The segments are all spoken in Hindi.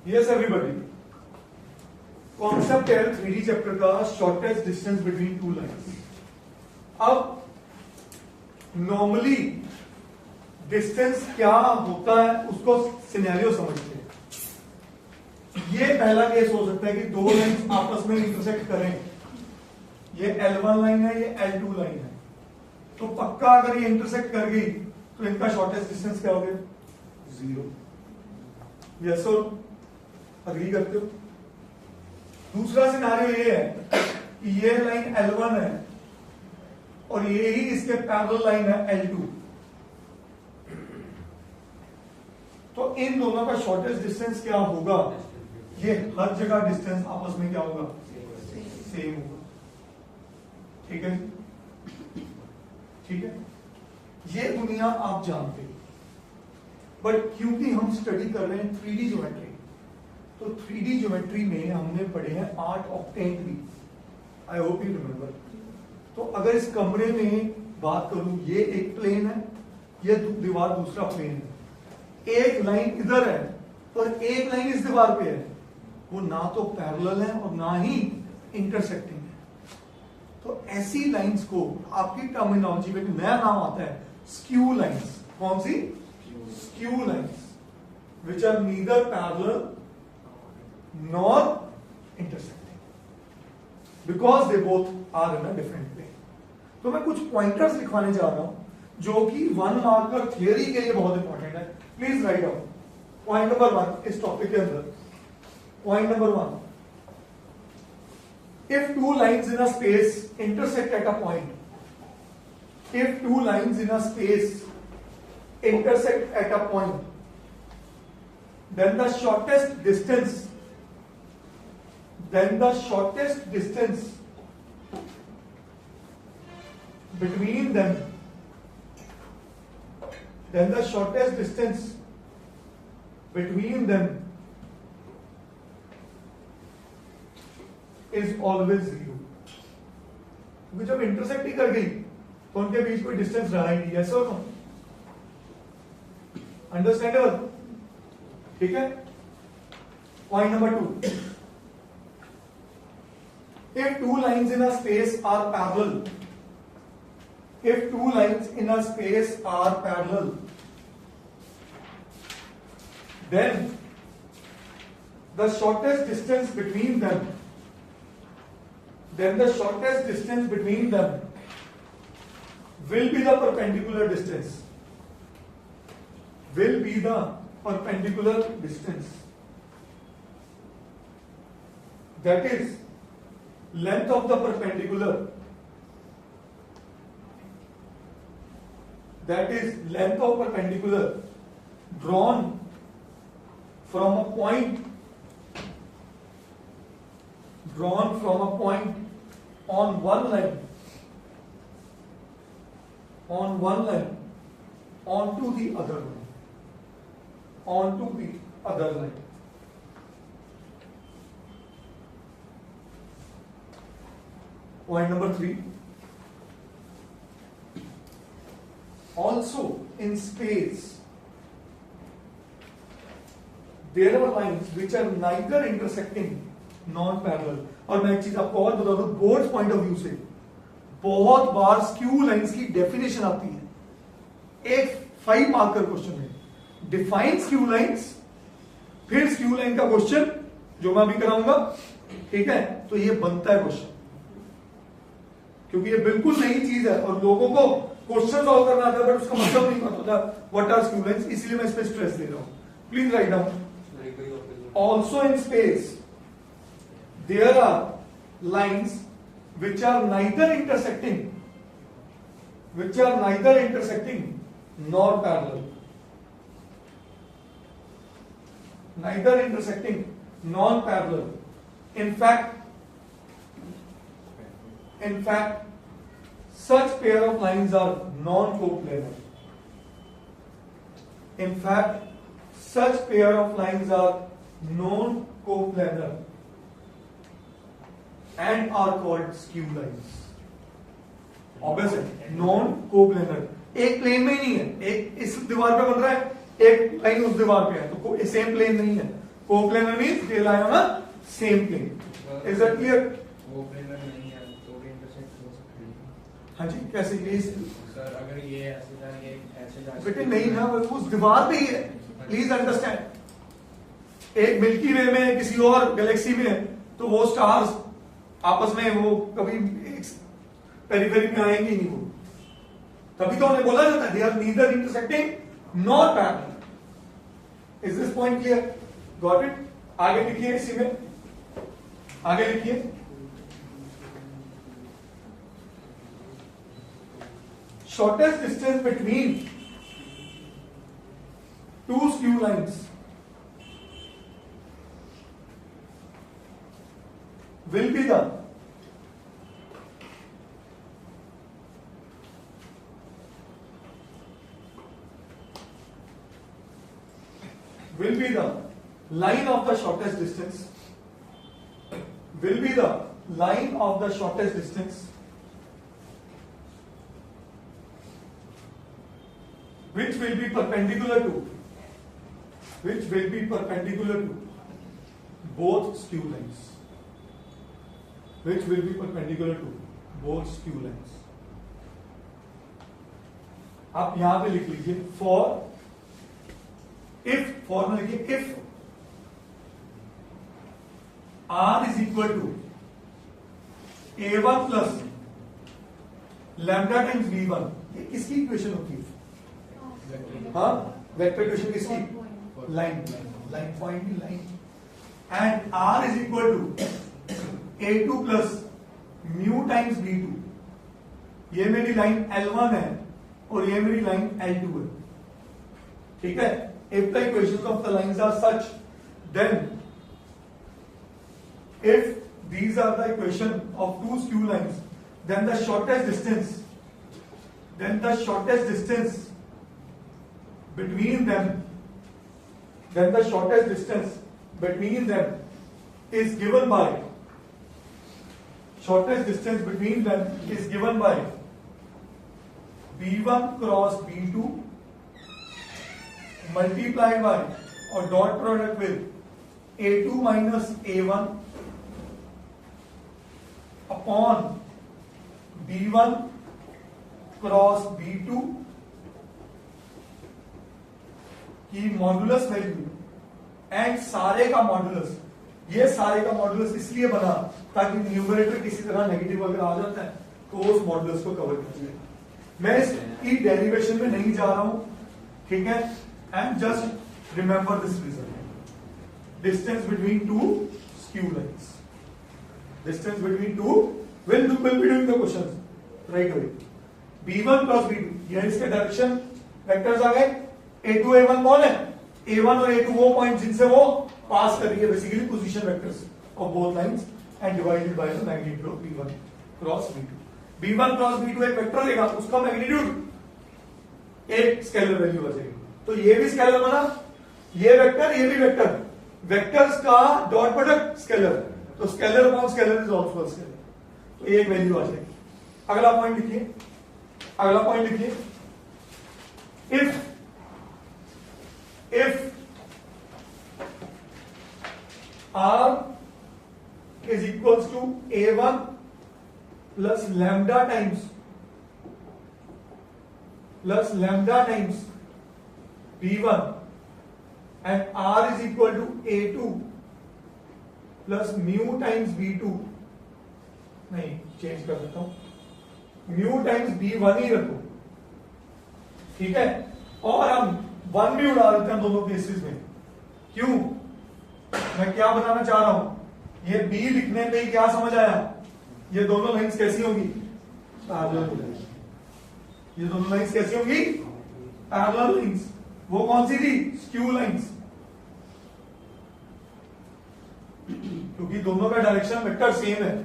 यस एवरीबॉडी, कॉन्सेप्ट है 3D चैप्टर का shortest distance between two lines. अब नॉर्मली डिस्टेंस क्या होता है उसको सिनेरियो समझते हैं। ये पहला केस हो सकता है कि दो लाइंस आपस में इंटरसेक्ट करें, ये L1 लाइन है, ये L2 लाइन है, तो पक्का अगर ये इंटरसेक्ट कर गई तो इनका शॉर्टेस्ट डिस्टेंस क्या हो गया? 0। यस और अग्री करते हो? दूसरा सिनारियो ये है कि ये लाइन L1 है और ये ही इसके पैरेलल लाइन है L2, तो इन दोनों का शॉर्टेस्ट डिस्टेंस क्या होगा? ये हर जगह डिस्टेंस आपस में क्या होगा? सेम होगा। ठीक है, ठीक है, ये दुनिया आप जानते हो, बट क्योंकि हम स्टडी कर रहे हैं 3D ज्योमेट्री, तो 3D ज्योमेट्री में हमने पढ़े हैं art of tent. I hope you remember. तो अगर इस कमरे में बात करूं, ये एक प्लेन है, ये दीवार दूसरा प्लेन है, एक लाइन इधर है और एक लाइन इस दीवार पे है, वो ना तो पैरेलल है और ना ही इंटरसेक्टिंग है। तो ऐसी लाइंस को आपकी टर्मिनोलॉजी में नया नाम आता है स्क्यू लाइंस। कौन सी? Skew lines, which are neither parallel nor intersecting, because they both are in a different plane. तो मैं कुछ पॉइंटर्स लिखवाने जा रहा हूं जो कि 1 मार्कर थियरी के लिए बहुत इंपॉर्टेंट है। Please write down point number 1 इस टॉपिक के अंदर। Point number 1, if two lines in a space intersect at a point, if two lines in a space intersect at a point, then the shortest distance between them is always 0, क्योंकि जब इंटरसेक्ट ही कर गई तो उनके बीच कोई डिस्टेंस रहा ही नहीं। यस और नो? अंडरस्टैंडेबल? ठीक है। Point number 2, if two lines in a space are parallel, then the shortest distance between them will be the perpendicular distance, that is length of the perpendicular, drawn from a point on one line onto the other line. Point number 3, also in space there are lines which are neither intersecting non parallel. और मैं एक चीज आपको और बता दूं, बोर्ड पॉइंट ऑफ व्यू से बहुत बार स्क्यू लाइंस की डेफिनेशन आती है एक 5 मार्कर क्वेश्चन में। डिफाइन स्क्यू लाइंस, फिर स्क्यू लाइन का क्वेश्चन जो मैं अभी कराऊंगा, ठीक है? तो ये बनता है क्वेश्चन, क्योंकि ये बिल्कुल नई चीज है और लोगों को क्वेश्चन सॉल्व करना आता है बट उसका मतलब नहीं पता होता व्हाट आर स्क्यू लाइंस, इसलिए मैं इस पे स्ट्रेस दे रहा हूं। Please write down. Also in space there are lines which are neither intersecting nor parallel, in fact such pair of lines are non-coplanar. And are called skew lines. Obvious है, नॉन कोप्लेनर, एक प्लेन में ही नहीं है, एक इस दीवार पे बन रहा है, एक लाइन उस दीवार पे है, तो सेम प्लेन नहीं है, coplanar means they lie on a same plane. Is that clear? Coplanar नहीं है तो भी इंटरसेक्ट हो सकते हैं. हाँ जी, कैसे ये सर अगर ये ऐसे जा ये ऐसे जा बेटे नहीं ना, उस दीवार पे ही है. प्लीज अंडरस्टैंड, एक मिल्की वे में किसी और गैलेक्सी में तो वो स्टार्स आपस में वो कभी पेरिफेरी में आएंगे नहीं. वो तभी तो उन्हें बोला जाता है they are neither intersecting nor parallel. Is this point clear? Got it? आगे लिखिए, इसी में आगे लिखिए. Shortest distance between two skew lines will be the line of the shortest distance, will be the line of the shortest distance which will be perpendicular to both skew lines. Which will be perpendicular to both skew lines. आप यहां पे लिख लीजिए फॉर में लिखिए if R is equal to A1 plus lambda times V1. ये किसकी इक्वेशन होती है? हाँ, वेक्टर इक्वेशन किसकी? लाइन पॉइंट की line. And R is equal to A2 plus mu times B2. ये मेरी लाइन L1 है और ये मेरी लाइन L2 है. ठीक है? If the equations of the lines are such, then if these are the equation of two skew lines, then the shortest distance between them is given by B1 cross B2 multiplied by or dot product with A2 minus A1 upon B1 cross B2 की मॉडुलस वैल्यू एंड सारे का मॉडुलस. ये सारे का मॉडुलस इसलिए बना ताकि न्यूमरेटर किसी तरह नेगेटिव अगर आ जाता है तो उस मॉडुलस को कवर कर ले. मैं इसकी डेरिवेशन में नहीं जा रहा हूं, ठीक है? And just remember this result. Distance between two skew lines. Distance between two will be doing the questions right away. B1 plus B2 ये इसके डायरेक्शन वेक्टर्स आ गए. A2 A1 कौन है? A1 और A2 वो पॉइंट जिनसे वो पास कर रही है, basically position vectors of both lines and divided by the magnitude of B1 cross B2. B1 cross B2 एक वेक्टर लेगा, उसका मैग्नीट्यूड एक स्केलर वैल्यू आ जाएगी. तो ये भी स्केलर बना, ये वेक्टर ये भी वेक्टर. वेक्टर्स का डॉट प्रोडक्ट स्केलर, तो scalar upon scalar is also scalar. तो ये एक वैल्यू आ जाएगी. अगला पॉइंट लिखिए. If R is equals to A1 plus lambda times B1 and R is equal to A2 plus mu times B2, नहीं चेंज कर देता हूं, mu times B1 ही रखो. ठीक है? और हम 1 भी उड़ा देते हैं दोनों केसेस में. क्यों? मैं क्या बताना चाह रहा हूं, ये B लिखने पे ही क्या समझ आया? ये दोनों लाइंस कैसी होंगी? पैरेलल हो जाएगी. ये दोनों लाइंस कैसी होंगी? Parallel lines. वो कौन सी थी? Skew lines. क्योंकि दोनों का डायरेक्शन वेक्टर सेम है.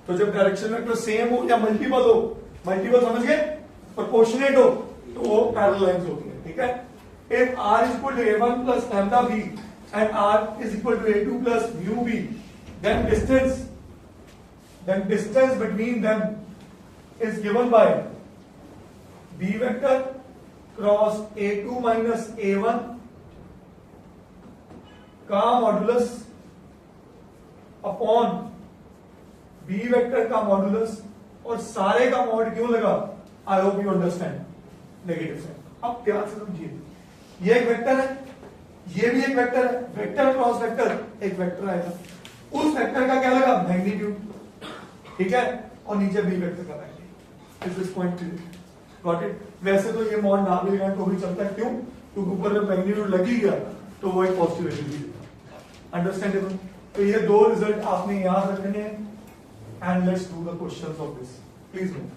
तो जब डायरेक्शन वेक्टर सेम हो या मल्टीपल समझ गए, प्रोपोर्शनेट हो, तो वो पैरेलल लाइंस होती है. ठीक है? If R is equal to A1 plus lambda B and R is equal to A2 plus mu B, then distance between them is given by B vector cross A2 minus A1 का मॉडुलस अपॉन बी वेक्टर का मॉडुलस और सारे का मॉड क्यों लगा? I hope you understand negative sign. अब ध्यान से समझिए, ये एक वेक्टर है, ये भी एक वेक्टर है, वेक्टर क्रॉस वेक्टर एक वेक्टर आएगा, उस वेक्टर का क्या लगा? मैग्नीट्यूड, ठीक है, और नीचे बी वेक्टर का magnitude. Is this point clear? Got it? वैसे तो ये मॉड ना भी लगाए तो भी चलता है, क्यों? क्योंकि ऊपर में मैग्नीट्यूड लगी गया तो वो एक पॉजिटिव वैल्यू भी देता। अंडरस्टैंडेबल? तो ये दो रिजल्ट आपने याद रखने हैं। And let's do the questions of this, please no.